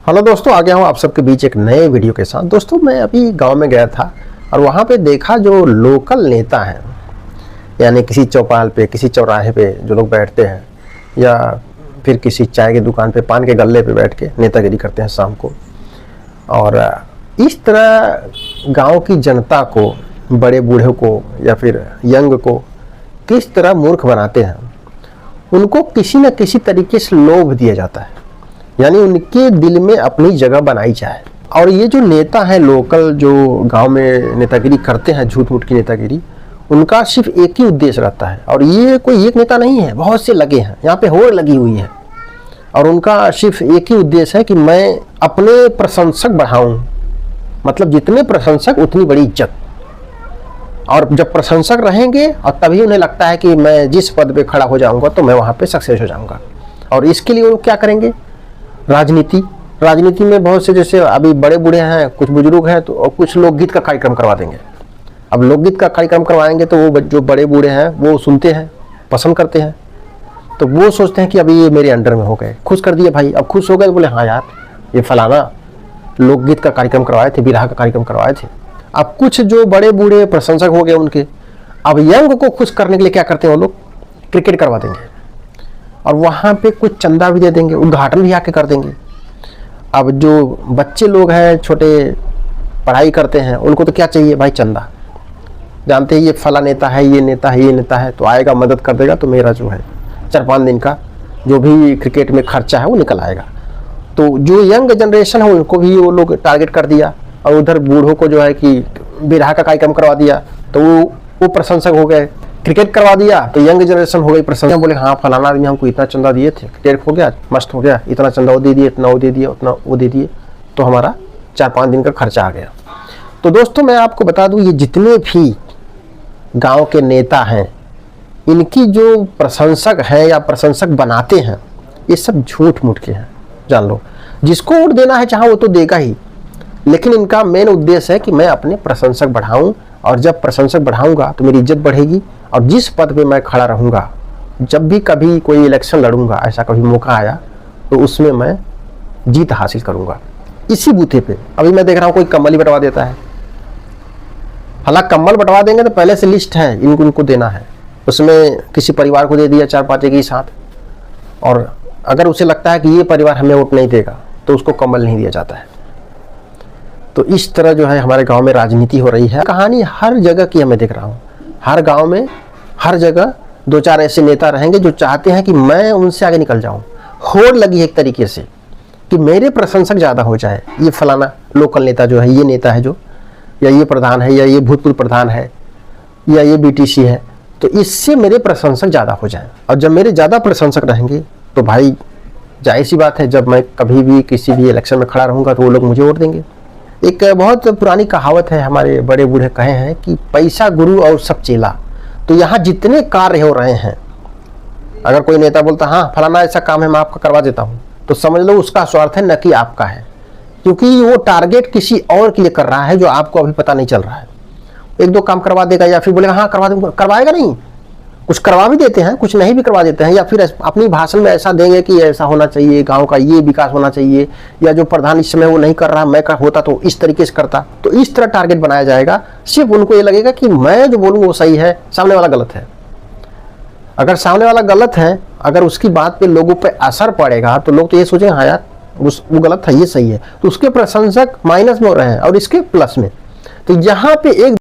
Hello दोस्तों, आ गया हूँ आप सबके बीच एक नए वीडियो के साथ। दोस्तों, मैं अभी गांव में गया था और वहाँ पे देखा जो लोकल नेता हैं, यानी किसी चौपाल पे, किसी चौराहे पे जो लोग बैठते हैं या फिर किसी चाय की दुकान पे, पान के गल्ले पे बैठ के नेतागिरी करते हैं शाम को। और इस तरह गांव की जनता को, बड़े बूढ़े को या फिर यंग को किस तरह मूर्ख बनाते हैं, उनको किसी न किसी तरीके से लोभ दिया जाता है, यानी उनके दिल में अपनी जगह बनाई जाए। और ये जो नेता है लोकल, जो गांव में नेतागिरी करते हैं, झूठ मूठ की नेतागिरी, उनका सिर्फ एक ही उद्देश्य रहता है। और ये कोई एक नेता नहीं है, बहुत से लगे हैं, यहाँ पे होड़ लगी हुई है। और उनका सिर्फ एक ही उद्देश्य है कि मैं अपने प्रशंसक बढ़ाऊं, मतलब जितने प्रशंसक उतनी बड़ी इज्जत। और जब प्रशंसक रहेंगे और तभी उन्हें लगता है कि मैं जिस पद पे खड़ा हो जाऊंगा तो मैं वहाँ पे सक्सेस हो जाऊंगा। और इसके लिए वो क्या करेंगे? राजनीति में बहुत से, जैसे अभी बड़े बूढ़े हैं, कुछ बुजुर्ग हैं, तो और कुछ लोकगीत का कार्यक्रम करवा देंगे। अब लोकगीत का कार्यक्रम करवाएंगे तो वो जो बड़े बूढ़े हैं वो सुनते हैं, पसंद करते हैं, तो वो सोचते हैं कि अभी ये मेरे अंडर में हो गए, खुश कर दिए भाई। अब खुश हो गए तो बोले हाँ यार, ये फलाना लोकगीत का कार्यक्रम करवाए थे, बिरहा का कार्यक्रम करवाए थे। अब कुछ जो बड़े बूढ़े प्रशंसक हो गए उनके, अब यंग को खुश करने के लिए क्या करते हैं वो लोग? क्रिकेट करवा देंगे और वहाँ पे कुछ चंदा भी दे देंगे, उद्घाटन भी आके कर देंगे। अब जो बच्चे लोग हैं, छोटे पढ़ाई करते हैं, उनको तो क्या चाहिए भाई? चंदा। जानते हैं ये फला नेता है, ये नेता है, ये नेता है, तो आएगा, मदद कर देगा, तो मेरा जो है 4-5 दिन का जो भी क्रिकेट में खर्चा है वो निकल आएगा। तो जो यंग जनरेशन है उनको भी वो लोग टारगेट कर दिया। और उधर बूढ़ों को जो है कि बिरहा का कार्यक्रम करवा दिया तो वो प्रशंसक हो गए। क्रिकेट करवा दिया तो यंग जनरेशन हो गई प्रशंसक, बोले हाँ फलाना आदमी हमको इतना चंदा दिए थे, क्रिकेट हो गया, मस्त हो गया, इतना चंदा वो दे दिए, इतना वो दे दिए, उतना वो दे दिए, तो हमारा 4-5 दिन का खर्चा आ गया। तो दोस्तों, मैं आपको बता दूं, ये जितने भी गांव के नेता हैं, इनकी जो प्रशंसक है या प्रशंसक बनाते हैं, ये सब झूठ मूठ के हैं, जान लो। जिसको वोट देना है चाहे वो तो देगा ही, लेकिन इनका मेन उद्देश्य है कि मैं अपने प्रशंसक बढ़ाऊं, और जब प्रशंसक बढ़ाऊंगा तो मेरी इज्जत बढ़ेगी। और जिस पद पे मैं खड़ा रहूंगा, जब भी कभी कोई इलेक्शन लड़ूंगा, ऐसा कभी मौका आया, तो उसमें मैं जीत हासिल करूंगा। इसी बूथे पे अभी मैं देख रहा हूँ कोई कम्बल ही बंटवा देता है। हालांकि कम्बल बंटवा देंगे तो पहले से लिस्ट है, इनको देना है, उसमें किसी परिवार को दे दिया 4-5 के साथ। और अगर उसे लगता है कि ये परिवार हमें वोट नहीं देगा तो उसको कम्बल नहीं दिया जाता है। तो इस तरह जो है हमारे गांव में राजनीति हो रही है। कहानी हर जगह की मैं देख रहा हूँ, हर गांव में, हर जगह 2-4 ऐसे नेता रहेंगे जो चाहते हैं कि मैं उनसे आगे निकल जाऊं। होड़ लगी है एक तरीके से कि मेरे प्रशंसक ज़्यादा हो जाए। ये फलाना लोकल नेता जो है, ये नेता है जो, या ये प्रधान है, या ये भूतपूर्व प्रधान है, या ये BTC है, तो इससे मेरे प्रशंसक ज़्यादा हो जाए। और जब मेरे ज़्यादा प्रशंसक रहेंगे तो भाई जाहिर सी बात है, जब मैं कभी भी किसी भी इलेक्शन में खड़ा रहूँगा तो वो लोग मुझे वोट देंगे। एक बहुत पुरानी कहावत है, हमारे बड़े बूढ़े कहे हैं कि पैसा गुरु और सब चेला। तो यहाँ जितने कार्य हो रहे हैं, अगर कोई नेता बोलता हाँ फलाना ऐसा काम है मैं आपका करवा देता हूँ, तो समझ लो उसका स्वार्थ है, न कि आपका है। क्योंकि वो टारगेट किसी और के लिए कर रहा है जो आपको अभी पता नहीं चल रहा है। 1-2 काम करवा देगा या फिर बोलेगा हाँ करवा दूंगा, करवाएगा नहीं। कुछ करवा भी देते हैं, कुछ नहीं भी करवा देते हैं, या फिर अपनी भाषण में ऐसा देंगे कि ऐसा होना चाहिए, गांव का ये विकास होना चाहिए, या जो प्रधान इस समय वो नहीं कर रहा, मैं होता तो इस तरीके से करता। तो इस तरह टारगेट बनाया जाएगा। सिर्फ उनको ये लगेगा कि मैं जो बोलूँ वो सही है, सामने वाला गलत है। अगर सामने वाला गलत है, अगर उसकी बात पे लोगों पे असर पड़ेगा तो लोग तो ये सोचेंगे हाँ यार वो गलत है, ये सही है, तो उसके प्रशंसक माइनस में हो रहे हैं और इसके प्लस में। तो यहाँ पे एक